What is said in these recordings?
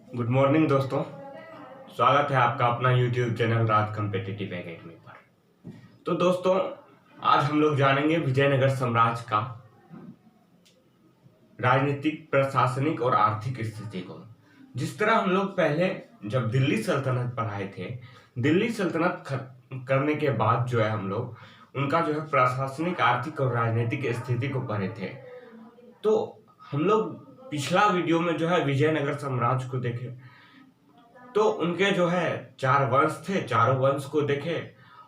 Good morning दोस्तों। स्वागत है आपका अपना यूट्यूब चैनल राज कॉम्पिटिटिव एकेडमी पर। तो दोस्तों, आज हम लोग जानेंगे विजयनगर साम्राज्य का राजनीतिक, प्रशासनिक और आर्थिक स्थिति को। जिस तरह हम लोग पहले जब दिल्ली सल्तनत पर आए थे, दिल्ली सल्तनत करने के बाद जो है हम लोग उनका जो है प्रशासनिक, आर्थिक और राजनीतिक स्थिति को पढ़े थे। तो हम लोग पिछला वीडियो में जो है विजयनगर साम्राज्य को देखे, तो उनके जो है 4 वंश थे, चारों वंश को देखे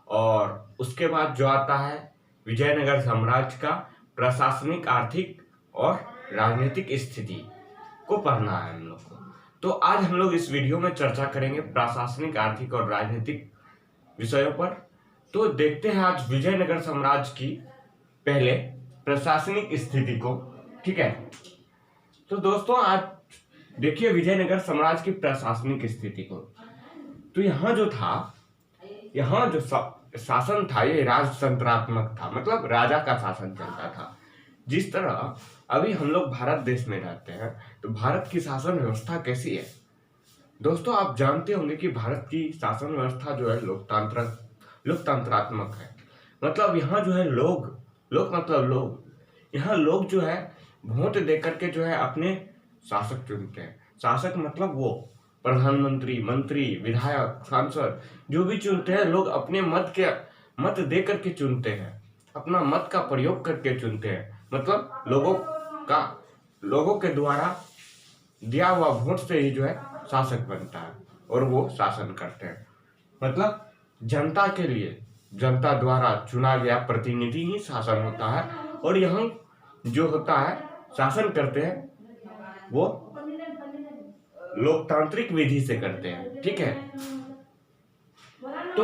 और उसके बाद जो आता है विजयनगर साम्राज्य का प्रशासनिक, आर्थिक और राजनीतिक स्थिति को पढ़ना है हम लोग को। तो आज हम लोग इस वीडियो में चर्चा करेंगे प्रशासनिक, आर्थिक और राजनीतिक विषयों पर। तो देखते हैं आज विजयनगर साम्राज्य की पहले प्रशासनिक स्थिति को। ठीक है, तो दोस्तों आज देखिए विजयनगर साम्राज्य की प्रशासनिक स्थिति को। तो यहाँ जो था, यहाँ जो शासन था ये राजतंत्रात्मक था, मतलब राजा का शासन चलता था। जिस तरह अभी हम लोग भारत देश में रहते हैं, तो भारत की शासन व्यवस्था कैसी है दोस्तों? आप जानते होंगे कि भारत की शासन व्यवस्था जो है लोकतंत्रात्मक है। मतलब यहाँ जो है लोग मतलब लोग, यहाँ लोग जो है वोट देकर के जो है अपने शासक चुनते हैं। शासक मतलब वो प्रधानमंत्री, मंत्री, विधायक, सांसद जो भी चुनते हैं, लोग अपने मत दे करके चुनते हैं, अपना मत का प्रयोग करके चुनते हैं। मतलब लोगों के द्वारा दिया हुआ वोट से ही जो है शासक बनता है और वो शासन करते हैं। मतलब जनता के लिए, जनता द्वारा चुना गया प्रतिनिधि ही शासन होता है। और यहाँ जो होता है शासन करते हैं वो लोकतांत्रिक विधि से करते हैं। ठीक है, तो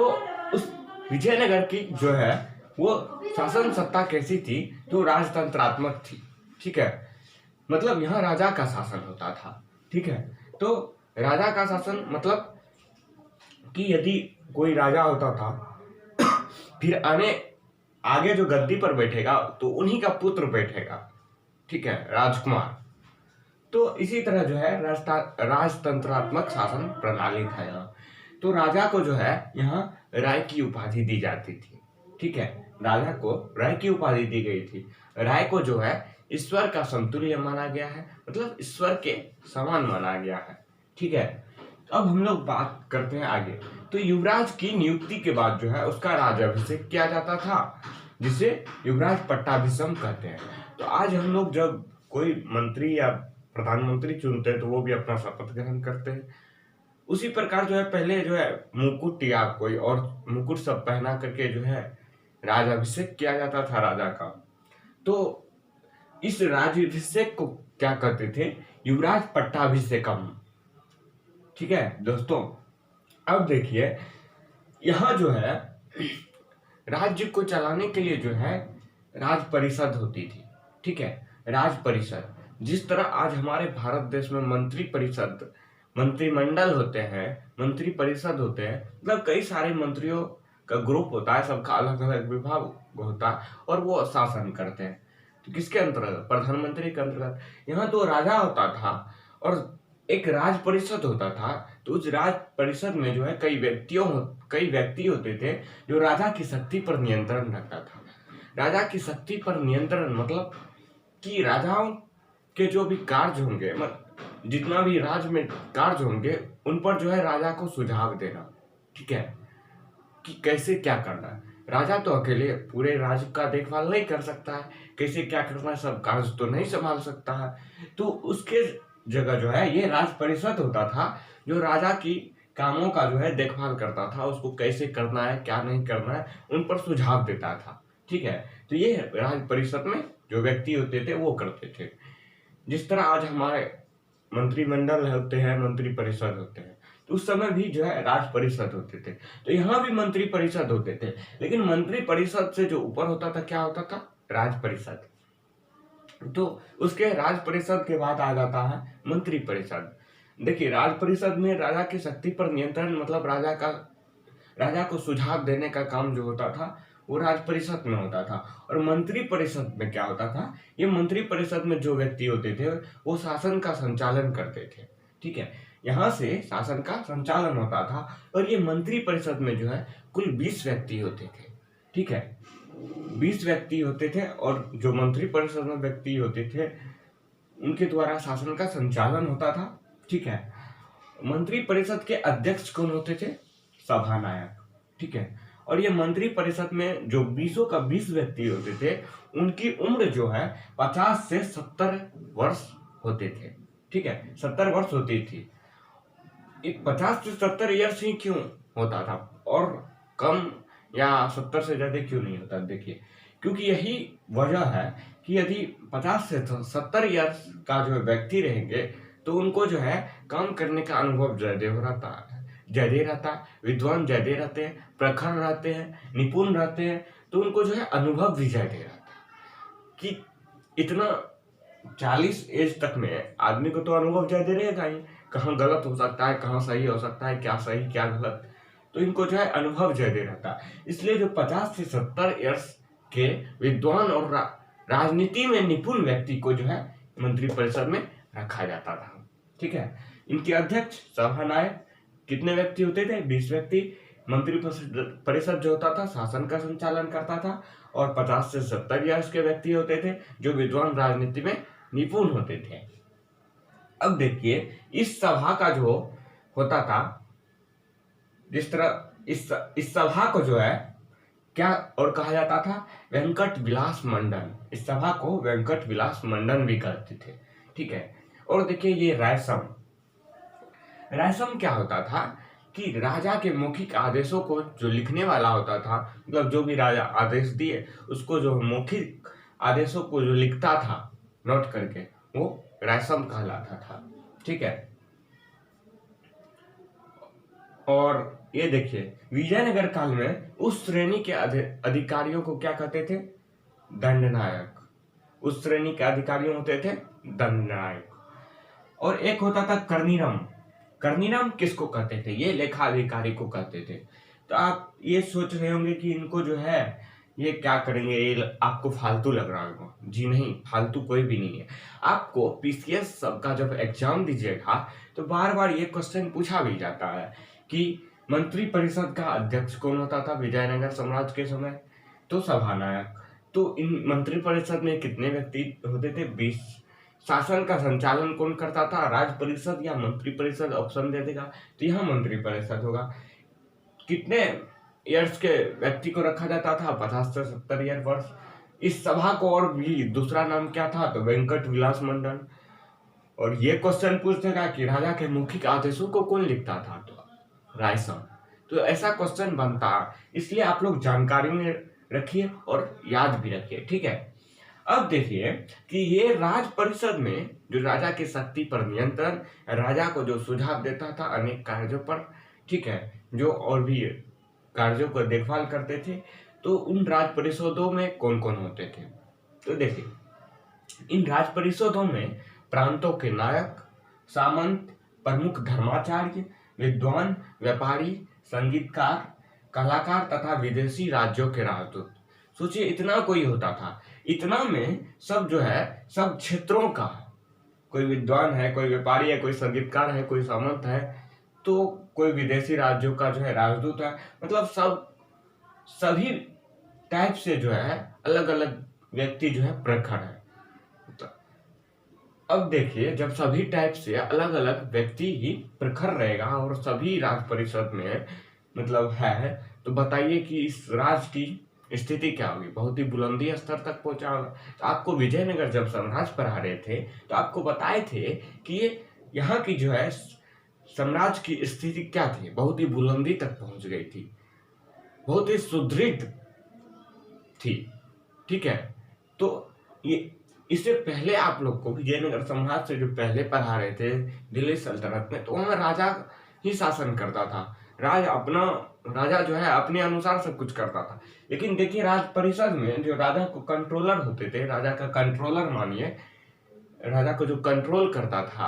उस विजयनगर की जो है वो शासन सत्ता कैसी थी? तो राजतंत्रात्मक थी। ठीक है, मतलब यहाँ राजा का शासन होता था। ठीक है, तो राजा का शासन मतलब कि यदि कोई राजा होता था फिर आगे जो गद्दी पर बैठेगा तो उन्हीं का पुत्र बैठेगा। ठीक है, राजकुमार। तो इसी तरह जो है राजतंत्रात्मक शासन प्रणाली था यहाँ। तो राजा को जो है यहाँ राय की उपाधि दी जाती थी। ठीक है, राजा को राय की उपाधि दी गई थी। राय को जो है ईश्वर का समतुल्य माना गया है, मतलब ईश्वर के समान माना गया है। ठीक है, अब हम लोग बात करते हैं आगे। तो युवराज की नियुक्ति के बाद जो है उसका राज्याभिषेक किया जाता था, जिसे युवराज पट्टाभिषम कहते हैं। तो आज हम लोग जब कोई मंत्री या प्रधानमंत्री चुनते हैं तो वो भी अपना शपथ ग्रहण करते हैं। उसी प्रकार जो है पहले जो है मुकुट या कोई और मुकुट सब पहना करके जो है राज्याभिषेक किया जाता था राजा का। तो इस राज्याभिषेक को क्या कहते थे? युवराज पट्टाभिषेकम। ठीक है दोस्तों, अब देखिए यहाँ जो है राज्य को चलाने के लिए जो है राज परिषद होती थी। ठीक है, राज परिषद। जिस तरह आज हमारे भारत देश में मंत्री परिषद, मंत्रिमंडल होते हैं, मंत्री परिषद होते हैं, मतलब कई सारे मंत्रियों का ग्रुप होता है, सबका अलग अलग विभाग होता है और वो शासन करते हैं। तो किसके अंतर्गत? प्रधानमंत्री के अंतर्गत। यहाँ तो राजा होता था और एक राज परिषद होता था। तो उस राज परिषद में जो है कई व्यक्ति होते थे जो राजा की शक्ति पर नियंत्रण रखता था। राजा की शक्ति पर नियंत्रण मतलब कि राजाओं के जो भी कार्य होंगे, जितना भी राज्य में कार्य होंगे, उन पर जो है राजा को सुझाव देना। ठीक है, कि कैसे क्या करना है। राजा तो अकेले पूरे राज्य का देखभाल नहीं कर सकता है, कैसे क्या करना है सब कार्य तो नहीं संभाल सकता है। तो उसके जगह जो है ये राज परिषद होता था जो राजा की कामों का जो है देखभाल करता था, उसको कैसे करना है, क्या नहीं करना है, उन पर सुझाव देता था। ठीक है, तो ये राज परिषद में जो व्यक्ति होते थे वो करते थे। जिस तरह आज हमारे मंत्रिमंडल होते हैं, मंत्री परिषद होते हैं, तो उस समय भी जो है राज परिषद होते थे। तो यहाँ भी मंत्री परिषद होते थे, लेकिन मंत्री परिषद से जो ऊपर होता था क्या होता था? राज परिषद। तो उसके राज परिषद के बाद आ जाता है मंत्री परिषद। देखिए राज परिषद में राजा की शक्ति पर नियंत्रण, मतलब राजा को सुझाव देने का काम जो होता था वो राज परिषद में होता था। और मंत्री परिषद में क्या होता था? ये मंत्री परिषद में जो व्यक्ति होते थे वो शासन का संचालन करते थे। ठीक है, यहाँ से शासन का संचालन होता था। और ये मंत्री परिषद में जो है कुल 20 व्यक्ति होते थे, ठीक है, 20 व्यक्ति होते थे। और जो मंत्री परिषद में व्यक्ति होते थे उनके द्वारा शासन का संचालन होता था, ठीक है। मंत्री परिषद के अध्यक्ष कौन होते थे? सभानायक, ठीक है। और ये मंत्री परिषद में जो 20 का 20 व्यक्ति होते थे उनकी उम्र जो है 50 से 70 वर्ष होते थे, ठीक है, 70 वर्ष होती थी। 50 से 70 ईयर्स ही क्यों होता था और कम या 70 से ज्यादा क्यों नहीं होता? देखिए, क्योंकि यही वजह है कि यदि 50 से 70 ईयर्स का जो व्यक्ति रहेंगे तो उनको जो है काम करने का अनुभव ज्यादा रहता है, विद्वान ज्यादा रहते हैं, प्रखर रहते हैं, निपुण रहते हैं, तो उनको जो है अनुभव भी ज्यादा रहता है कि इतना 40 एज तक में आदमी को तो अनुभव ज्यादा रहेगा ही, कहाँ गलत हो सकता है, कहाँ सही हो सकता है, क्या सही क्या गलत, तो इनको जो है अनुभव ज्यादा रहता है। इसलिए जो 50 से 70 ईयर्स के विद्वान और राजनीति में निपुण व्यक्ति को जो है मंत्री परिषद में रखा जाता था, ठीक है। इनके अध्यक्ष सभानायक कितने व्यक्ति होते थे? 20 व्यक्ति। मंत्री परिषद जो होता था शासन का संचालन करता था और 50 से 70 ईयर्स के व्यक्ति होते थे जो विद्वान राजनीति में निपुण होते थे। अब देखिए, इस सभा का जो होता था, जिस तरह इस सभा को जो है क्या और कहा जाता था? वेंकट विलास मंडन। इस सभा को वेंकट विलास मंडन भी कहते थे, ठीक है। और देखिए, ये रायसम क्या होता था कि राजा के मौखिक आदेशों को जो लिखने वाला होता था, मतलब जो भी राजा आदेश दिए उसको जो मौखिक आदेशों को जो लिखता था नोट करके, वो रायसम कहलाता था, ठीक है। और ये देखिए, विजयनगर काल में उस श्रेणी के अधिकारियों को क्या कहते थे? दंडनायक। उस श्रेणी के अधिकारी होते थे दंडनायक। और एक होता था कर्णिरम। कर्णिरम किसको कहते थे? ये लेखा अधिकारी को कहते थे। तो आप ये सोच रहे होंगे कि इनको जो है ये क्या करेंगे, ये आपको फालतू लग रहा होगा। जी नहीं, फालतू कोई भी नहीं है। आपको पीसीएस का जब एग्जाम दीजिएगा तो बार बार ये क्वेश्चन पूछा भी जाता है कि मंत्री परिषद का अध्यक्ष कौन होता था विजयनगर साम्राज्य के समय? तो सभानायक। तो इन मंत्री परिषद में कितने व्यक्ति होते थे? 20। शासन का संचालन कौन करता था? राज परिषद या मंत्री परिषद? ऑप्शन दे देगा तो यहाँ मंत्री परिषद होगा। कितने ईयर्स के व्यक्ति को रखा जाता था? 50 से 70 ईयर वर्ष। इस सभा को और भी दूसरा नाम क्या था? तो वेंकट विलास मंडन। और ये क्वेश्चन पूछ देगा कि राजा के मौखिक आदेशों को कौन लिखता था? तो रायसम। तो ऐसा क्वेश्चन बनता, इसलिए आप लोग जानकारी में रखिए और याद भी रखिए, ठीक है। अब देखिए कि ये राज परिषद में जो राजा की शक्ति पर नियंत्रण, राजा को जो सुझाव देता था अनेक कार्यों पर, ठीक है, जो और भी कार्यों को देखभाल करते थे, तो उन राज परिषदों में कौन कौन होते थे? तो देखिए, इन राज परिषदों में प्रांतों के नायक, सामंत, प्रमुख धर्माचार्य, विद्वान, व्यापारी, संगीतकार, कलाकार तथा विदेशी राज्यों के राजदूत। सोचिए, इतना कोई होता था। इतना में सब जो है सब क्षेत्रों का, कोई विद्वान है, कोई व्यापारी है, कोई संगीतकार है, कोई सामंत है, तो कोई विदेशी राज्यों का जो है राजदूत है। मतलब सभी टाइप से जो है अलग अलग व्यक्ति जो है प्रखर है। तो अब देखिए, जब सभी टाइप से अलग अलग व्यक्ति ही प्रखर रहेगा और सभी राज परिषद में मतलब है, तो बताइए कि इस राज की स्थिति क्या होगी? बहुत ही बुलंदी स्तर तक पहुंचा होगा। तो आपको विजयनगर जब साम्राज्य पढ़ा रहे थे तो आपको बताए थे कि ये यहाँ की जो है साम्राज्य की स्थिति क्या थी? बहुत ही बुलंदी तक पहुंच गई थी, बहुत ही सुदृढ़ थी, ठीक है। तो ये इससे पहले आप लोग को विजयनगर साम्राज्य से जो पहले पढ़ा रहे थे दिल्ली सल्तनत में, तो वहाँ राजा ही शासन करता था। राजा जो है अपने अनुसार सब कुछ करता था। लेकिन देखिए, राज परिषद में जो राजा को कंट्रोलर होते थे, राजा का कंट्रोलर मानिए, राजा को जो कंट्रोल करता था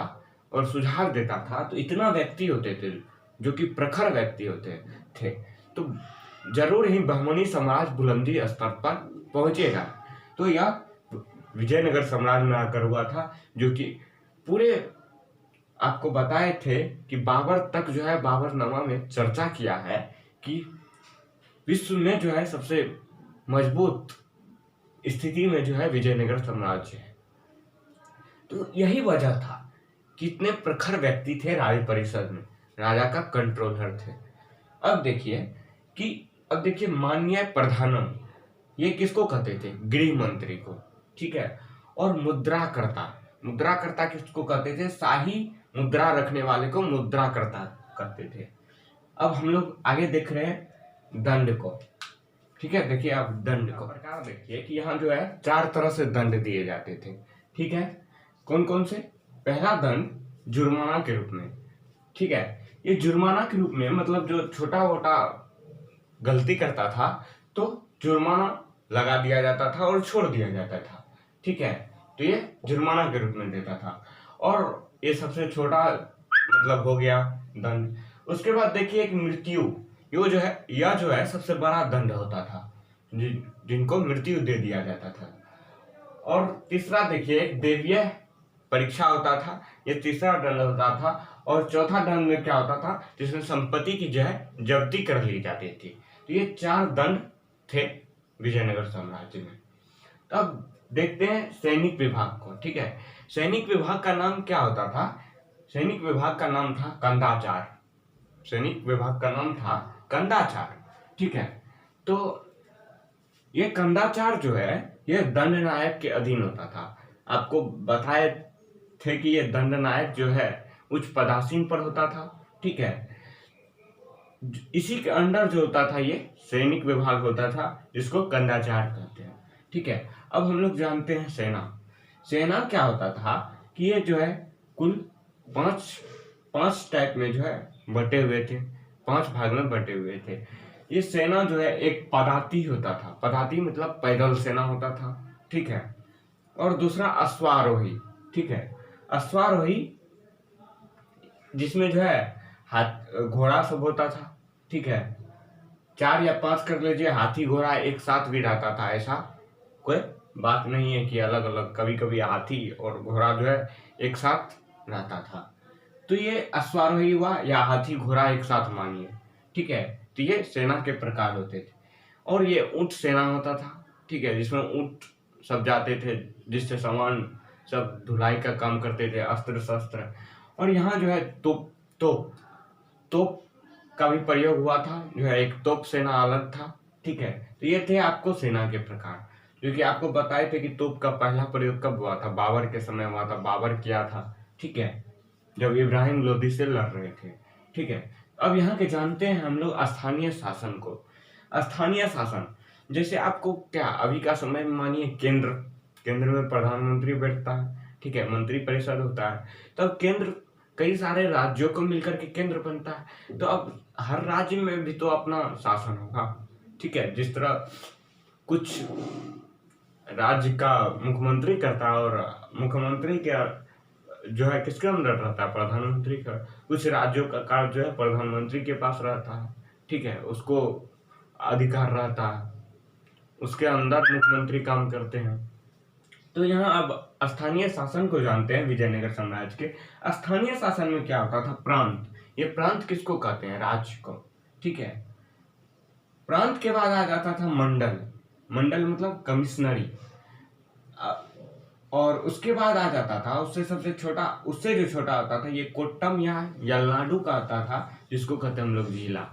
और सुझाव देता था, तो इतना व्यक्ति होते थे जो कि प्रखर व्यक्ति होते थे। तो जरूर ही बहमनी समाज बुलंदी स्तर पर पहुंचेगा। तो यह विजयनगर साम्राज्य में आकर हुआ था, जो कि पूरे आपको बताए थे कि बाबर तक जो है बाबरनामा में चर्चा किया है कि विश्व में जो है सबसे मजबूत स्थिति में जो है विजयनगर साम्राज्य है। तो यही वजह था कि इतने प्रखर व्यक्ति थे राज परिषद में, राजा का कंट्रोलर थे। अब देखिए कि अब देखिए माननीय प्रधानम, ये किसको कहते थे? गृह मंत्री को, ठीक है। और मुद्राकर्ता, मुद्राकर्ता किसको कहते थे? शाही मुद्रा रखने वाले को मुद्राकर्ता कहते थे। अब हम लोग आगे देख रहे हैं दंड को, ठीक है। देखिए आप दंड को प्रकार देखिए कि यहाँ जो है 4 तरह से दंड दिए जाते थे, ठीक है। कौन कौन से? पहला दंड जुर्माना के रूप में, ठीक है। ये जुर्माना के रूप में मतलब जो छोटा मोटा गलती करता था तो जुर्माना लगा दिया जाता था और छोड़ दिया जाता था, ठीक है। तो ये जुर्माना के रूप में देता था और ये सबसे छोटा मतलब हो गया दंड। उसके बाद देखिए एक मृत्यु, यो जो है यह जो है सबसे बड़ा दंड होता था, जिनको मृत्यु दे दिया जाता था। और तीसरा देखिए एक दैवीय परीक्षा होता था, ये तीसरा दंड होता था। और चौथा दंड में क्या होता था? जिसमें संपत्ति की जो है जब्ती कर ली जाती थी। तो ये 4 दंड थे विजयनगर साम्राज्य में। अब देखते हैं सैनिक विभाग को, ठीक है। सैनिक विभाग का नाम क्या होता था? सैनिक विभाग का नाम था कंदाचार। सैनिक विभाग का नाम था कंदाचार, ठीक है। तो ये कंदाचार जो है ये दंड नायक के अधीन होता था। आपको बताए थे कि ये दंड नायक जो है उच्च पदासीन पर होता था, ठीक है। इसी के अंडर जो होता था ये सैनिक विभाग होता था, जिसको कंदाचार कहते हैं, ठीक है। अब हम लोग जानते हैं सेना। सेना क्या होता था कि ये जो है कुल पांच टाइप में जो है बटे हुए थे, 5 भाग में बटे हुए थे। ये सेना जो है एक पदाती होता था, पदाती मतलब पैदल सेना होता था, ठीक है। और दूसरा अश्वारोही, ठीक है। अश्वारोही जिसमें जो है हाथ घोड़ा सब होता था, ठीक है। 4 या 5 कर लीजिए, हाथी घोड़ा एक साथ भी रहता था, ऐसा कोई बात नहीं है कि अलग अलग, कभी कभी हाथी और घोड़ा जो है एक साथ रहता था। तो ये अश्वारोही हुआ या हाथी घोड़ा एक साथ मानिए, ठीक है। तो ये सेना के प्रकार होते थे। और ये ऊंट सेना होता था, ठीक है, जिसमें ऊंट सब जाते थे, जिससे सामान सब धुलाई का काम करते थे, अस्त्र शस्त्र। और यहाँ जो है तोप तोप तोप का भी प्रयोग हुआ था, जो है एक तोप सेना अलग था, ठीक है। तो ये थे आपको सेना के प्रकार, जो कि आपको बताए थे कि तोप का पहला प्रयोग कब हुआ था? बाबर के समय हुआ था, बाबर किया था, ठीक है, जब इब्राहिम लोदी से लड़ रहे थे, ठीक है। अब यहाँ के जानते हैं हम लोग स्थानीय शासन को। स्थानीय शासन जैसे आपको क्या अभी का समय में मानिए केंद्र में प्रधानमंत्री बैठता है, ठीक है, मंत्री परिषद होता है। तब केंद्र कई सारे राज्यों को मिलकर के केंद्र बनता है। तो अब हर राज्य में भी तो अपना शासन होगा, ठीक है। जिस तरह कुछ राज्य का मुख्यमंत्री करता है और मुख्यमंत्री के जो है किसके अंदर रहता है? प्रधानमंत्री का। कुछ राज्यों का कार्य जो है प्रधानमंत्री के पास रहता है, ठीक है, उसको अधिकार रहता है, उसके अंदर मुख्यमंत्री काम करते हैं। तो यहाँ अब स्थानीय शासन को जानते हैं विजयनगर साम्राज्य के। स्थानीय शासन में क्या होता था? प्रांत। ये प्रांत किसको कहते हैं? राज्य को, ठीक है। प्रांत के बाद आ जाता था मंडल। मंडल मतलब कमिश्नरी। और उसके बाद आ जाता था उससे सबसे छोटा, उससे जो छोटा होता था ये कोट्टम या यलनाडु का आता था, जिसको कहते हैं हम लोग जिला।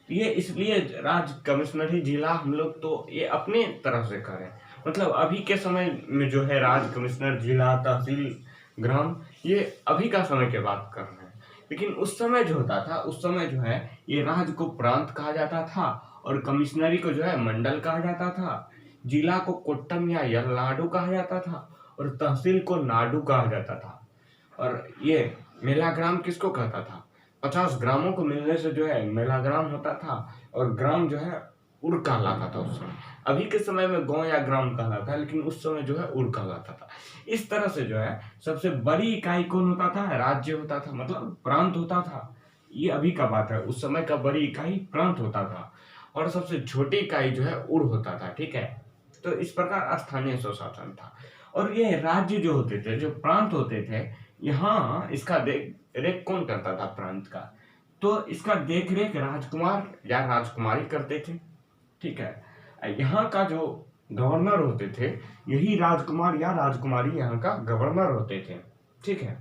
ये इसलिए राज कमिश्नरी जिला हम लोग तो ये अपने तरफ से करें, मतलब अभी के समय में जो है राज कमिश्नर जिला तहसील ग्राम ये अभी का समय के बात कर रहे हैं। लेकिन उस समय जो होता था, उस समय जो है ये राज को प्रांत कहा जाता था और कमिश्नरी को जो है मंडल कहा जाता था, जिला को कोट्टम या यलनाडु कहा जाता था और तहसील को नाडु कहा जाता था। और ये मेला ग्राम किसको कहता था? 50 ग्रामों को मिलने से जो है मेला ग्राम होता था और ग्राम जो है उर कहलाता था उस समय। अभी के समय में गांव या ग्राम कहलाता है, लेकिन उस समय जो है उर कहलाता था। इस तरह से जो है सबसे बड़ी इकाई कौन होता था? राज्य होता था, मतलब प्रांत होता था। ये अभी का बात है, उस समय का बड़ी इकाई प्रांत होता था और सबसे छोटी इकाई जो है उर होता था, ठीक है। तो इस प्रकार स्थानीय स्वशासन था। और ये राज्य जो होते थे, जो प्रांत होते थे, यहाँ इसका देख रेख कौन करता था प्रांत का? तो इसका देख रेख राजकुमार या राजकुमारी करते थे, ठीक है। यहाँ का जो गवर्नर होते थे, यही राजकुमार या राजकुमारी यहाँ का गवर्नर होते थे, ठीक है।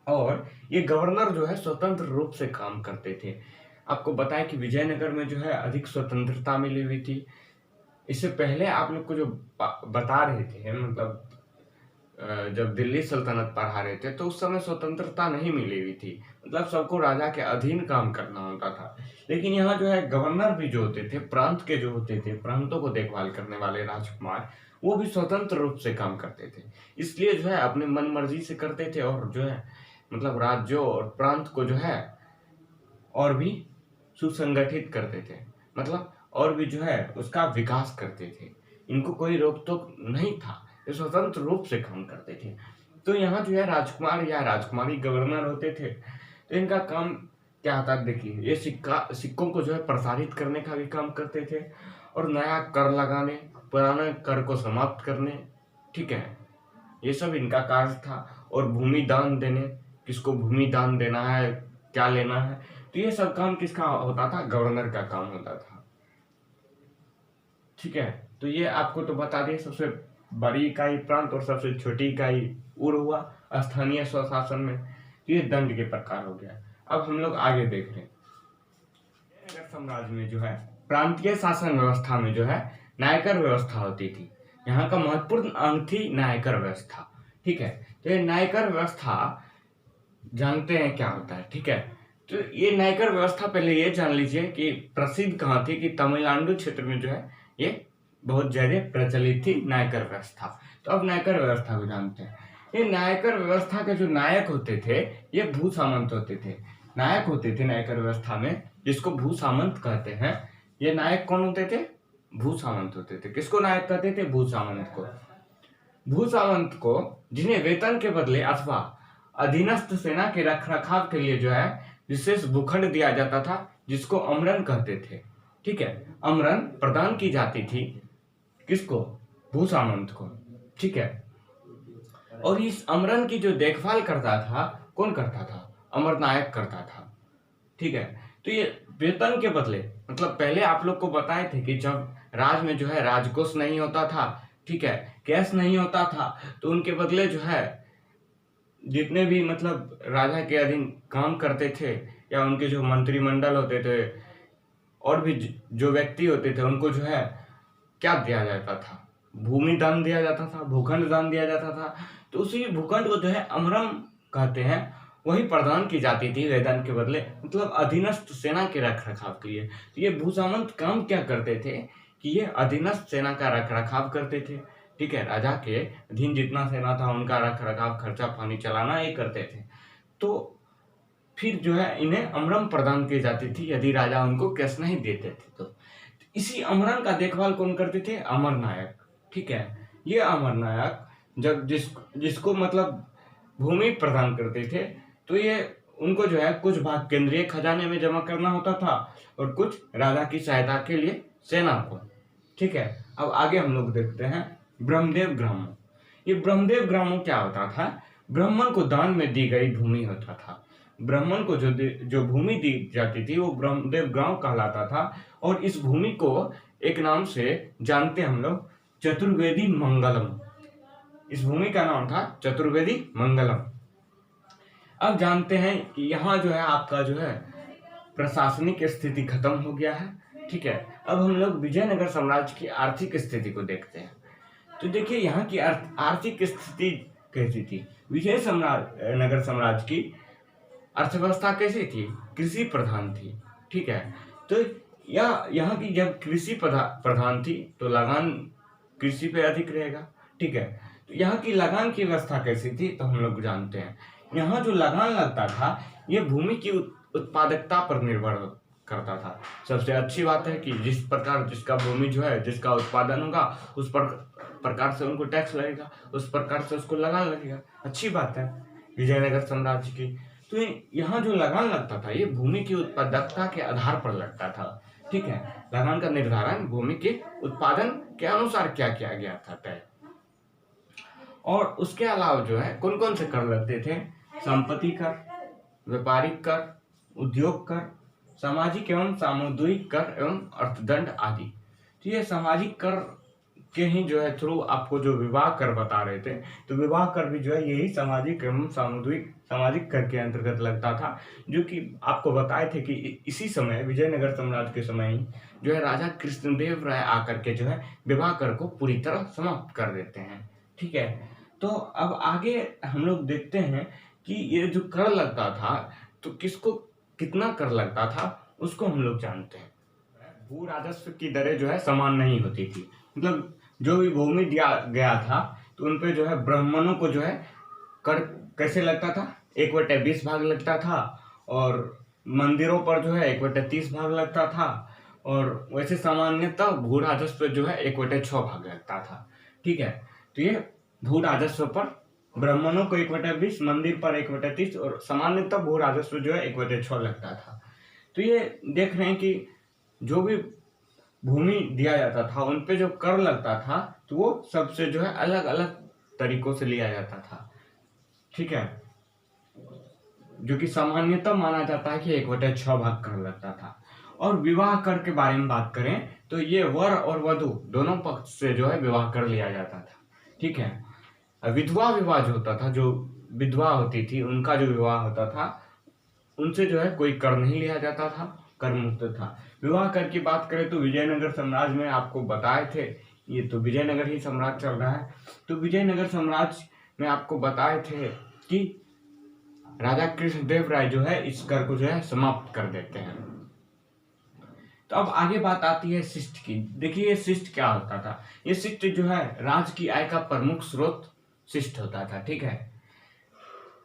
और ये गवर्नर जो है स्वतंत्र रूप से काम करते थे। आपको बताया कि विजयनगर में जो है अधिक स्वतंत्रता मिली हुई थी। इससे पहले आप लोग को जो बता रहे थे, मतलब जब दिल्ली सल्तनत पर हारे थे तो उस समय स्वतंत्रता नहीं मिली हुई थी, मतलब सबको राजा के अधीन काम करना होता था। लेकिन यहाँ जो है गवर्नर भी जो होते थे, प्रांत के जो होते थे, प्रांतों को देखभाल करने वाले राजकुमार, वो भी स्वतंत्र रूप से काम करते थे। इसलिए जो है अपनी मन मर्जी से करते थे और जो है मतलब राज्यों और प्रांत को जो है और भी सुसंगठित करते थे, मतलब और भी जो है उसका विकास करते थे। इनको कोई रोक टोक नहीं था, ये स्वतंत्र रूप से काम करते थे। तो यहाँ जो है राजकुमार या राजकुमारी गवर्नर होते थे। तो इनका काम क्या होता है, देखिए, ये सिक्कों को जो है प्रसारित करने का भी काम करते थे और नया कर लगाने, पुराने कर को समाप्त करने, ठीक है, ये सब इनका कार्य था। और भूमि दान देने, किसको भूमि दान देना है, क्या लेना है, तो ये सब काम किसका होता था? गवर्नर का काम होता था, ठीक है। तो ये आपको तो बता दिए, सबसे बड़ी इकाई प्रांत और सबसे छोटी इकाई उर हुआ स्थानीय स्वशासन में। तो ये दंड के प्रकार हो गया। अब हम लोग आगे देख रहे हैं। विजयनगर साम्राज्य में जो है प्रांतीय शासन व्यवस्था में जो है नायकर व्यवस्था होती थी। यहाँ का महत्वपूर्ण अंग थी नायकर व्यवस्था, ठीक है। तो ये नायकर व्यवस्था जानते हैं क्या होता है, ठीक है। तो ये नायकर व्यवस्था पहले ये जान लीजिए कि प्रसिद्ध कहाँ थी, कि तमिलनाडु क्षेत्र में जो है ये बहुत ज्यादा प्रचलित थी नायकर व्यवस्था। तो अब नायकर व्यवस्था को जानते हैं। ये नायकर व्यवस्था के जो नायक होते थे, ये भू सामंत होते थे। नायक होते थे नायकर व्यवस्था में, जिसको भू सामंत कहते हैं। ये नायक कौन होते थे? भू सामंत होते थे। किसको नायक कहते थे? भू सामंत को। भू सामंत को, जिन्हें वेतन के बदले अथवा अधीनस्थ सेना के रखरखाव के लिए जो है विशेष भूखंड दिया जाता था, जिसको अमरन कहते थे, ठीक है। अमरन प्रदान की जाती थी किसको? भू सामंत को, ठीक है। और इस अमरन की जो देखभाल करता था, कौन करता था? अमर नायक करता था, ठीक है। तो ये वेतन के बदले, मतलब पहले आप लोग को बताए थे कि जब राज में जो है राजकोष नहीं होता था, ठीक है, कैश नहीं होता था, तो उनके बदले जो है जितने भी मतलब राजा के अधीन काम करते थे या उनके जो मंत्रिमंडल होते थे और भी जो व्यक्ति होते थे, उनको जो है क्या दिया जाता था? भूमि दान दिया जाता था, भूखंड दान दिया जाता था। तो उसी भूखंड को जो है अमरम कहते हैं, वही प्रदान की जाती थी वेतन के बदले, मतलब अधीनस्थ सेना के रख रखाव के लिए। तो ये भूसामंत काम क्या करते थे कि ये अधीनस्थ सेना का रख रखाव करते थे, ठीक है। राजा के अधीन जितना सेना था उनका रख रखाव, खर्चा पानी चलाना ये करते थे। तो फिर जो है इन्हें अमरम प्रदान की जाती थी यदि राजा उनको कैश नहीं देते थे। तो इसी अमरन का देखभाल कौन करते थे? अमर नायक, ठीक है। ये अमर नायक जब जिसको मतलब भूमि प्रदान करते थे, तो ये उनको जो है कुछ भाग केंद्रीय खजाने में जमा करना होता था और कुछ राजा की सहायता के लिए सेना को, ठीक है। अब आगे हम लोग देखते हैं ब्रह्मदेव ग्रामों। ये ब्रह्मदेव ग्रामों क्या होता था? ब्राह्मण को दान में दी गई भूमि होता था। ब्राह्मण को जो भूमि दी जाती थी वो ब्रह्मदेव ग्राम कहलाता था। और इस भूमि को एक नाम से जानते हम लोग, चतुर्वेदी मंगलम। इस भूमि का नाम था चतुर्वेदी मंगलम। अब जानते हैं कि यहाँ जो है आपका जो है प्रशासनिक स्थिति खत्म हो गया है, ठीक है। अब हम लोग विजयनगर साम्राज्य की आर्थिक स्थिति को देखते हैं। तो देखिए यहाँ की आर्थिक स्थिति कैसी थी? नगर साम्राज्य की अर्थव्यवस्था कैसी थी? कृषि प्रधान थी, ठीक है। तो यहाँ की जब कृषि प्रधान थी तो लगान कृषि पे अधिक रहेगा, ठीक है। तो यहाँ की लगान की व्यवस्था कैसी थी? तो हम लोग जानते हैं यहाँ जो लगान लगता था ये भूमि की उत्पादकता पर निर्भर करता था। सबसे अच्छी बात है कि जिस प्रकार जिसका भूमि जो है जिसका उत्पादन होगा उस प्रकार से उनको टैक्स लगेगा, उस प्रकार से उसको लगान लगेगा। अच्छी बात है विजयनगर साम्राज्य की। तो यहाँ जो लगान लगता था ये भूमि की उत्पादकता के आधार पर लगता था, ठीक है। लगान का निर्धारण भूमि के उत्पादन के अनुसार क्या किया गया था तय। और उसके अलावा जो है कौन कौन से कर लगते थे? संपत्ति कर, व्यापारिक कर, उद्योग कर, सामाजिक एवं सामुदायिक कर एवं अर्थदंड आदि। तो ये सामाजिक कर के ही जो है थ्रू आपको जो विवाह कर बता रहे थे, तो विवाह कर भी जो है यही सामाजिक एवं सामाजिक कर के अंतर्गत लगता था, जो कि आपको बताए थे कि इसी समय विजयनगर साम्राज्य के समय ही जो है राजा कृष्णदेव राय आकर के जो है विवाह कर को पूरी तरह समाप्त कर देते हैं। ठीक है, तो अब आगे हम लोग देखते हैं कि ये जो कर लगता था, तो किसको कितना कर लगता था उसको हम लोग जानते हैं। भू राजस्व की दरें जो है समान नहीं होती थी, मतलब जो भी भूमि दिया गया था तो उन पे जो है ब्राह्मणों को जो है कर कैसे लगता था? 1/20 भाग लगता था, और मंदिरों पर जो है 1/30 भाग लगता था, और वैसे सामान्यतः भू राजस्व जो है 1/6 भाग लगता था। ठीक है, तो ये भू राजस्व पर ब्राह्मणों को 1/20, मंदिर पर 1/30 और सामान्यतः भू राजस्व जो है 1/6 लगता था। तो ये देख रहे हैं कि जो भी भूमि दिया जाता था उन पे जो कर लगता था तो वो सबसे जो है अलग अलग तरीकों से लिया जाता था। ठीक है, जो कि सामान्यतः माना जाता है कि 1/6 भाग कर लगता था। और विवाह कर के बारे में बात करें तो ये वर और वधु दोनों पक्ष से जो है विवाह कर लिया जाता था। ठीक है, विधवा विवाह जो होता था, जो विधवा होती थी उनका जो विवाह होता था, उनसे जो है कोई कर नहीं लिया जाता था, कर मुक्त था। विवाह कर की बात करें तो विजयनगर साम्राज्य में आपको बताए थे, ये तो विजयनगर ही साम्राज्य चल रहा है, तो विजयनगर साम्राज्य में आपको बताए थे कि राजा कृष्णदेव राय जो है इस कर को जो है समाप्त कर देते हैं। तो अब आगे बात आती है शिष्ट की। देखिए ये शिष्ट क्या होता था? ये शिष्ट जो है राज्य की आय का प्रमुख स्रोत शिष्ट होता था। ठीक है,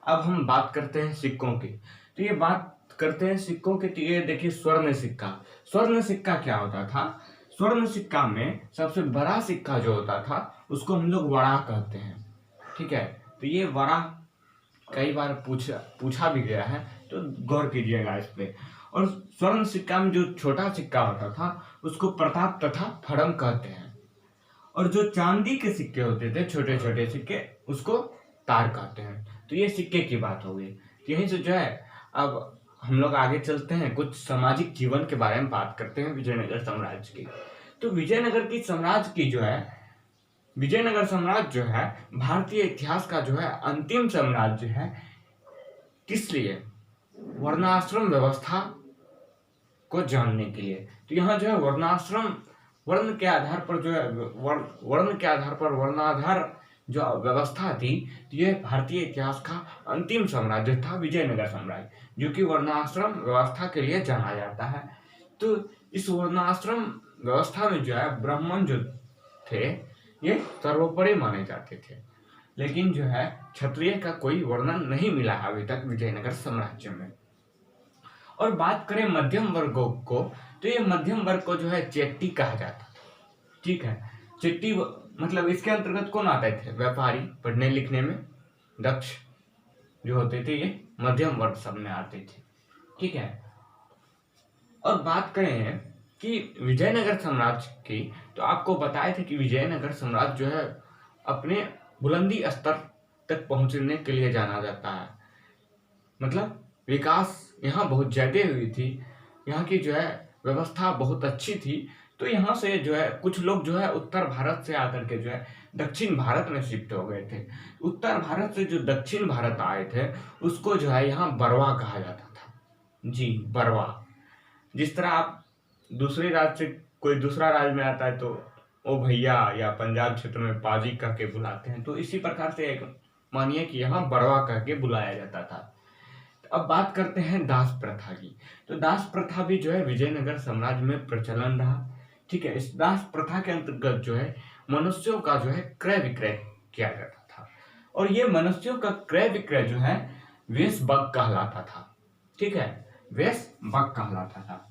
अब हम बात करते हैं सिक्कों की। तो ये बात करते हैं सिक्कों के, तो ये देखिए स्वर्ण सिक्का। स्वर्ण सिक्का क्या होता था? स्वर्ण सिक्का में सबसे बड़ा सिक्का जो होता था उसको हम लोग वड़ा कहते हैं। ठीक है, तो ये वड़ा कई बार पूछा भी गया है, तो गौर कीजिएगा इस पे। और स्वर्ण सिक्का में जो छोटा सिक्का होता था उसको प्रताप तथा फड़म कहते हैं, और जो चांदी के सिक्के होते थे छोटे छोटे सिक्के उसको तार कहते हैं। तो ये सिक्के की बात हो गई। यहीं से जो है अब हम लोग आगे चलते हैं, कुछ सामाजिक जीवन के बारे में बात करते हैं विजयनगर साम्राज्य की। तो विजयनगर की साम्राज्य की जो है, विजयनगर साम्राज्य जो है भारतीय इतिहास का जो है अंतिम साम्राज्य है। किस लिए? वर्णाश्रम व्यवस्था को जानने के लिए। तो यहाँ जो है वर्णाश्रम, वर्ण के आधार पर जो है वर्ण के आधार पर वर्णाधार जो व्यवस्था थी, तो ये भारतीय इतिहास का अंतिम साम्राज्य था विजयनगर साम्राज्य, जो कि वर्णाश्रम व्यवस्था के लिए जाना जाता है। तो इस वर्णाश्रम व्यवस्था में जो है ब्राह्मण जो थे ये सर्वोपरि माने जाते थे, लेकिन जो है क्षत्रिय का कोई वर्णन नहीं मिला अभी तक विजयनगर साम्राज्य में। और बात करें मध्यम वर्गों को, तो ये मध्यम वर्ग को जो है चेट्टी कहा जाता था। ठीक है, चेट्टी मतलब इसके अंतर्गत कौन आते थे? व्यापारी, पढ़ने लिखने में दक्ष जो होते थे, ये मध्यम वर्ग सब में आते थे। ठीक है, और बात करें कि विजयनगर साम्राज्य की, तो आपको बताए थे कि विजयनगर साम्राज्य जो है अपने बुलंदी स्तर तक पहुंचने के लिए जाना जाता है, मतलब विकास यहाँ बहुत ज्यादा हुई थी, यहाँ की जो है व्यवस्था बहुत अच्छी थी। तो यहाँ से जो है कुछ लोग जो है उत्तर भारत से आकर के जो है दक्षिण भारत में शिफ्ट हो गए थे। उत्तर भारत से जो दक्षिण भारत आए थे उसको जो है यहाँ बरवा कहा जाता था। जी, बरवा। जिस तरह आप दूसरे राज्य से कोई दूसरा राज्य में आता है तो ओ भैया, या पंजाब क्षेत्र में पाजी कह के बुलाते हैं, तो इसी प्रकार से एक मानिए कि यहाँ बरवा कह के बुलाया जाता था। अब बात करते हैं दास प्रथा की। तो दास प्रथा भी जो है विजयनगर साम्राज्य में प्रचलन रहा। ठीक है, इस दास प्रथा के अंतर्गत जो है मनुष्यों का जो है क्रय विक्रय किया जाता था, और ये मनुष्यों का क्रय विक्रय जो है वेश बग कहलाता था। ठीक है, वेश बग कहलाता था।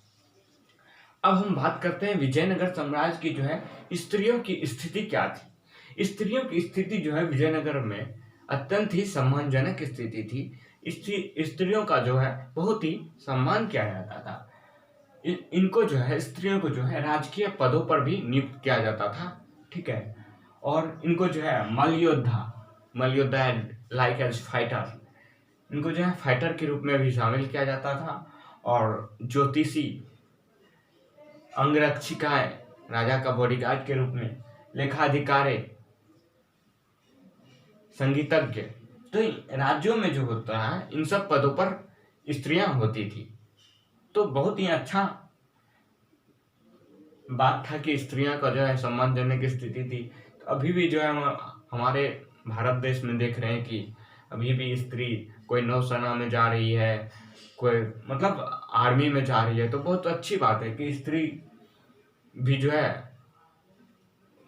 अब हम बात करते हैं विजयनगर साम्राज्य की जो है स्त्रियों की स्थिति क्या थी। स्त्रियों की स्थिति जो है विजयनगर में अत्यंत ही सम्मानजनक स्थिति थी। स्त्रियों का जो है बहुत ही सम्मान किया जाता था। इनको जो है स्त्रियों को जो है राजकीय पदों पर भी नियुक्त किया जाता था। ठीक है, और इनको जो है मल्ल योद्धा, मल्योद्धा लाइक एज फाइटर, इनको जो है फाइटर के रूप में भी शामिल किया जाता था। और ज्योतिषी, अंगरक्षिकाएं, राजा का बॉडीगार्ड के रूप में, लेखाधिकारी, संगीतज्ञ, तो राज्यों में जो होता है इन सब पदों पर स्त्रियां होती थी। तो बहुत ही अच्छा बात था कि स्त्रियां का जो है सम्मान देने की स्थिति थी। तो अभी भी जो है हम हमारे भारत देश में देख रहे हैं कि अभी भी स्त्री कोई नौसेना में जा रही है, कोई मतलब आर्मी में जा रही है। तो बहुत अच्छी बात है कि स्त्री भी जो है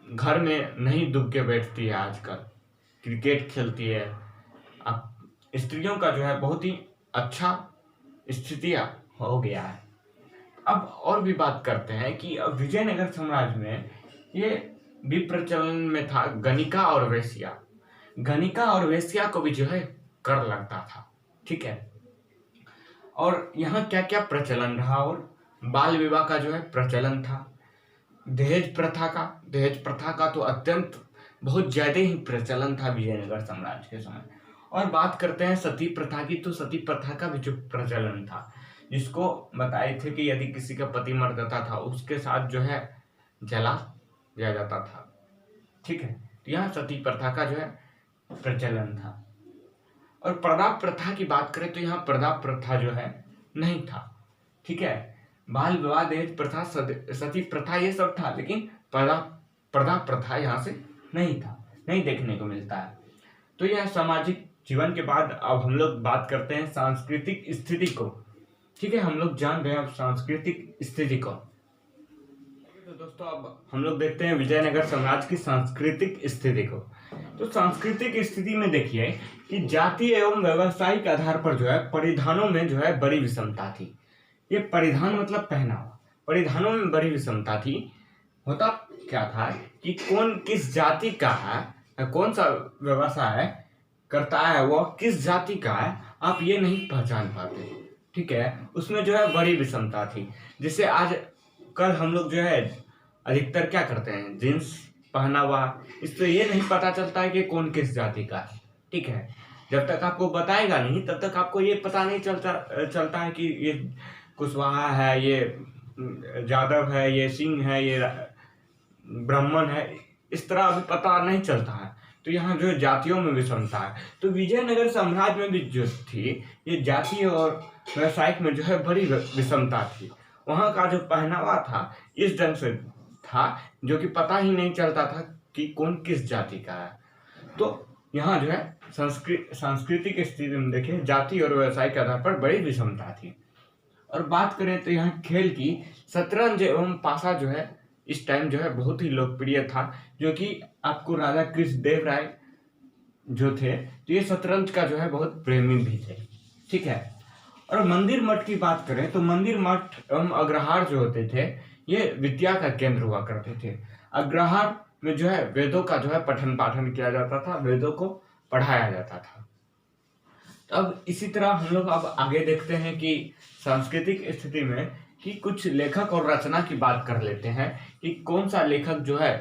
घर में नहीं दुब के बैठती है, आजकल क्रिकेट खेलती है। अब स्त्रियों का जो है बहुत ही अच्छा स्थितियां हो गया है। अब और भी बात करते हैं कि अब विजयनगर साम्राज्य में ये भी प्रचलन में था गणिका और वेश्या। गणिका और वेश्या को भी जो है कर लगता था, ठीक है। और यहाँ क्या क्या प्रचलन रहा, और बाल विवाह का जो है प्रचलन था। दहेज प्रथा का तो अत्यंत बहुत ज्यादा ही प्रचलन था विजयनगर साम्राज्य के समय। और बात करते हैं सती प्रथा की, तो सती प्रथा का भी जो प्रचलन था, जिसको बताए थे कि यदि किसी का पति मर जाता था उसके साथ जो है जला दिया जाता था, ठीक है। तो यहाँ सती प्रथा का जो है प्रचलन था। और पर्दा प्रथा की बात करें तो यहाँ पर्दा प्रथा जो है नहीं था, ठीक है। बाल विवाह, दहेज प्रथा, सती प्रथा ये सब था, लेकिन पर्दा प्रथा यहाँ से नहीं था, नहीं देखने को मिलता है। तो यह सामाजिक जीवन के बाद अब हम लोग बात करते हैं सांस्कृतिक स्थिति को, ठीक है। हम लोग जान रहे हैं अब सांस्कृतिक स्थिति को। तो दोस्तों अब हम लोग देखते हैं विजयनगर साम्राज्य की सांस्कृतिक स्थिति को। तो सांस्कृतिक स्थिति में देखिए कि जाति एवं व्यावसायिक आधार पर जो है परिधानों में जो है बड़ी विषमता थी। ये परिधान मतलब पहनावा, परिधानों में बड़ी विषमता थी। होता क्या था कि कौन किस जाति का है, कौन सा व्यवसाय करता है, वह किस जाति का है, आप ये नहीं पहचान पाते, ठीक है। उसमें जो है बड़ी विषमता थी। जैसे आज कल हम लोग जो है अधिकतर क्या करते हैं, जींस पहना हुआ, इससे ये नहीं पता चलता है कि कौन किस जाति का है, ठीक है। जब तक आपको बताएगा नहीं तब तक आपको ये पता नहीं चलता है कि ये कुशवाहा है, ये यादव है, ये सिंह है, ये ब्राह्मण है, इस तरह अभी पता नहीं चलता है। तो यहाँ जो जातियों में विषमता है। तो विजयनगर साम्राज्य में भी जो थी ये जाति और व्यवसायिक में जो है बड़ी विषमता थी। वहाँ का जो पहनावा था इस ढंग से था जो कि पता ही नहीं चलता था कि कौन किस जाति का है। तो यहाँ जो है सांस्कृतिक स्थिति में देखें जाति और व्यवसाय के आधार पर बड़ी विषमता थी। और बात करें तो यहाँ खेल की, शतरंज एवं पासा जो है इस टाइम जो है बहुत ही लोकप्रिय था, जो कि आपको राजा कृष्णदेव राय जो थे तो ये शतरंज का जो है बहुत प्रेमी भी थे, ठीक है। और मंदिर मठ की बात करें तो मंदिर मठ एवं अग्रहार जो होते थे ये विद्या का केंद्र हुआ करते थे। अग्रहार में जो है वेदों का जो है पठन पाठन किया जाता था, वेदों को पढ़ाया जाता था। तो अब इसी तरह हम लोग अब आगे देखते हैं कि सांस्कृतिक स्थिति में कि कुछ लेखक और रचना की बात कर लेते हैं कि कौन सा लेखक जो है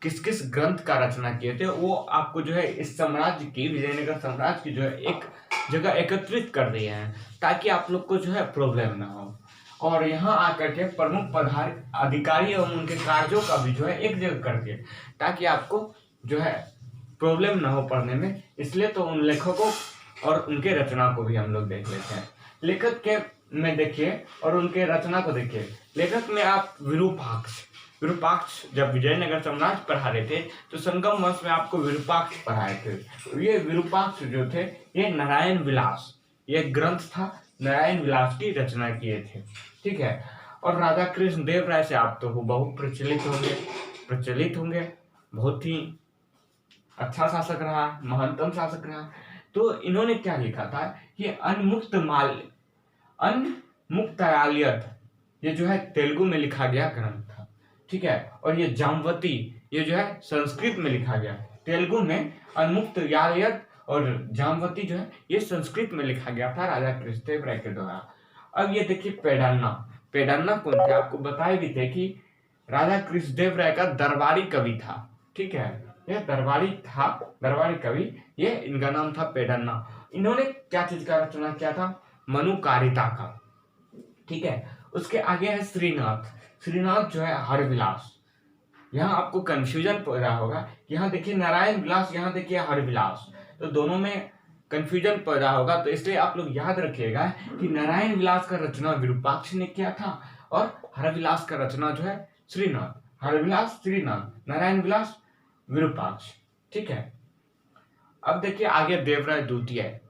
किस किस ग्रंथ का रचना किए थे। वो आपको जो है इस साम्राज्य की, विजयनगर साम्राज्य की जो है एक जगह एकत्रित कर दिए हैं ताकि आप लोग को जो है प्रॉब्लम ना हो। और यहाँ आकर के प्रमुख अधिकारी एवं उनके कार्यों का भी जो है एक जगह कर दिए ताकि आपको जो है प्रॉब्लम ना हो पढ़ने में। इसलिए तो उन लेखकों और उनके रचना को भी हम लोग देख लेते हैं। लेखक के में देखिए और उनके रचना को देखिए। लेखक में आप विरूपाक्ष जब विजयनगर साम्राज्य पढ़ा रहे थे तो संगम वंश में आपको विरूपाक्ष पढ़ाए थे। ये विरूपाक्ष जो थे ये नारायण विलास, ये ग्रंथ था, नारायण विलास की रचना किए थे, ठीक है। और राजा कृष्णदेव राय से आप तो बहुत प्रचलित होंगे, बहुत ही अच्छा शासक रहा, महानतम शासक रहा। तो इन्होंने क्या लिखा था, ये अनमुक्तायालियत, ये जो है तेलुगु में लिखा गया ग्रंथ था, ठीक है। और ये जामवती, ये जो है संस्कृत में लिखा गया। तेलुगु में अनमुक्तायालियत और जामवती जो है ये संस्कृत में लिखा गया था राजा कृष्णदेव राय के द्वारा। अब ये देखिए पेडन्ना कौन थे, आपको बताए भी थे कि राजा कृष्णदेव राय का दरबारी कवि था, ठीक है। यह दरबारी था, दरबारी कवि, ये इनका नाम था पेडन्ना। इन्होंने क्या चीज का रचना किया था? मनुकारिता का। ठीक है, उसके आगे है श्रीनाथ। श्रीनाथ जो है हरविलास। यहाँ आपको कंफ्यूजन पैदा होगा, यहाँ देखिए नारायण विलास, यहाँ देखिए हरविलास, तो दोनों में कंफ्यूजन पैदा होगा। तो इसलिए आप लोग याद रखिएगा कि नारायण विलास का रचना विरूपाक्ष ने किया था और हरविलास का रचना जो है श्रीनाथ। हरविलास श्रीनाथ, नारायण विलास विरूपाक्ष। ठीक है, अब देखिए आगे देवराय द्वितीय।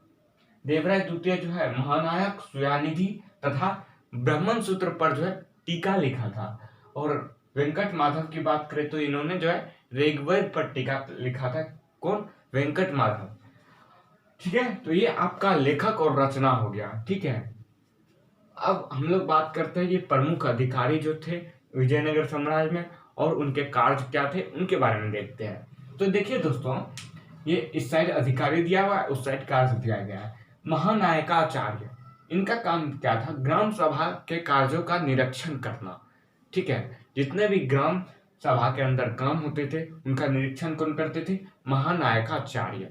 देवराय द्वितीय जो है महानायक, सुयानिधि तथा ब्राह्मण सूत्र पर जो है टीका लिखा था। और वेंकट माधव की बात करें तो इन्होंने जो है ऋग्वेद पर टीका लिखा था। कौन? वेंकट माधव। ठीक है, तो ये आपका लेखक और रचना हो गया। ठीक है, अब हम लोग बात करते हैं ये प्रमुख अधिकारी जो थे विजयनगर साम्राज्य में और उनके कार्य क्या थे उनके बारे में देखते हैं। तो देखिए दोस्तों, ये इस साइड अधिकारी दिया हुआ है, उस साइड कार्य दिया गया है। महानायकाचार्य, इनका काम क्या था? ग्राम सभा के कार्यों का निरीक्षण करना। ठीक है, जितने भी ग्राम सभा के अंदर काम होते थे उनका निरीक्षण कौन करते थे? महानायकाचार्य।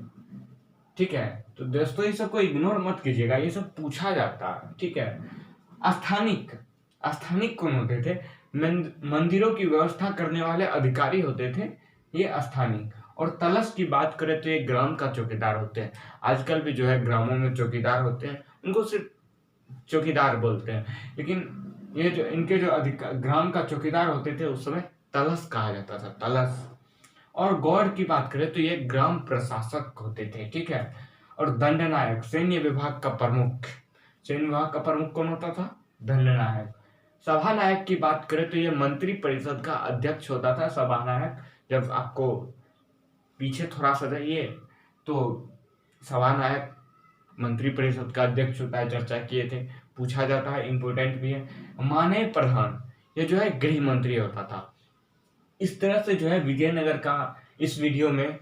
ठीक है, तो दोस्तों ये सब को इग्नोर मत कीजिएगा, ये सब पूछा जाता है। ठीक है, स्थानिक, स्थानिक कौन होते थे? मंदिरों की व्यवस्था करने वाले अधिकारी होते थे ये स्थानिक। और तलस की बात करें तो ये ग्राम का चौकीदार होते हैं। आजकल भी जो है ग्रामों में चौकीदार होते हैं, उनको सिर्फ चौकीदार बोलते हैं, लेकिन ये जो इनके जो ग्राम का चौकीदार होते थे उस समय तलस कहा जाता था, तलस। और गौड़ की बात करें तो ये ग्राम प्रशासक होते थे। ठीक है, और दंडनायक, सैन्य विभाग का प्रमुख। सैन्य विभाग का प्रमुख कौन होता था? दंडनायक। सभानायक की बात करें तो ये मंत्री परिषद का अध्यक्ष होता था सभानायक। जब आपको पीछे थोड़ा सा जाइए तो सभानायक मंत्री परिषद का अध्यक्ष होता है, चर्चा किए थे, पूछा जाता है, इंपोर्टेंट भी है। माननीय प्रधान, ये जो है गृह मंत्री होता था। इस तरह से जो है विजयनगर का इस वीडियो में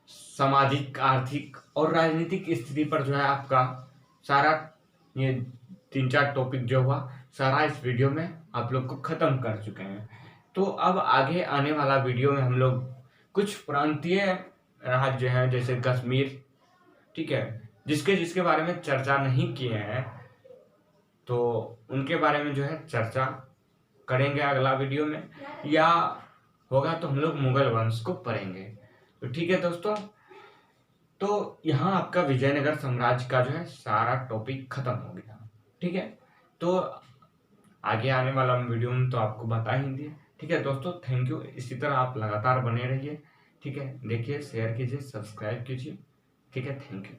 सामाजिक, आर्थिक और राजनीतिक स्थिति पर जो है आपका सारा ये 3-4 टॉपिक जो हुआ सारा इस वीडियो में आप लोग को खत्म कर चुके हैं। तो अब आगे आने वाला वीडियो में हम लोग कुछ प्रांतीय राज्य हैं जैसे कश्मीर, ठीक है, जिसके बारे में चर्चा नहीं किए हैं, तो उनके बारे में जो है चर्चा करेंगे अगला वीडियो में, या होगा तो हम लोग मुगल वंश को पढ़ेंगे। तो ठीक है दोस्तों, तो यहाँ आपका विजयनगर साम्राज्य का जो है सारा टॉपिक खत्म हो गया। ठीक है, तो आगे आने वाला वीडियो में तो आपको बता ही दिए। ठीक है दोस्तों, थैंक यू। इसी तरह आप लगातार बने रहिए। ठीक है, देखिए, शेयर कीजिए, सब्सक्राइब कीजिए। ठीक है, थैंक यू।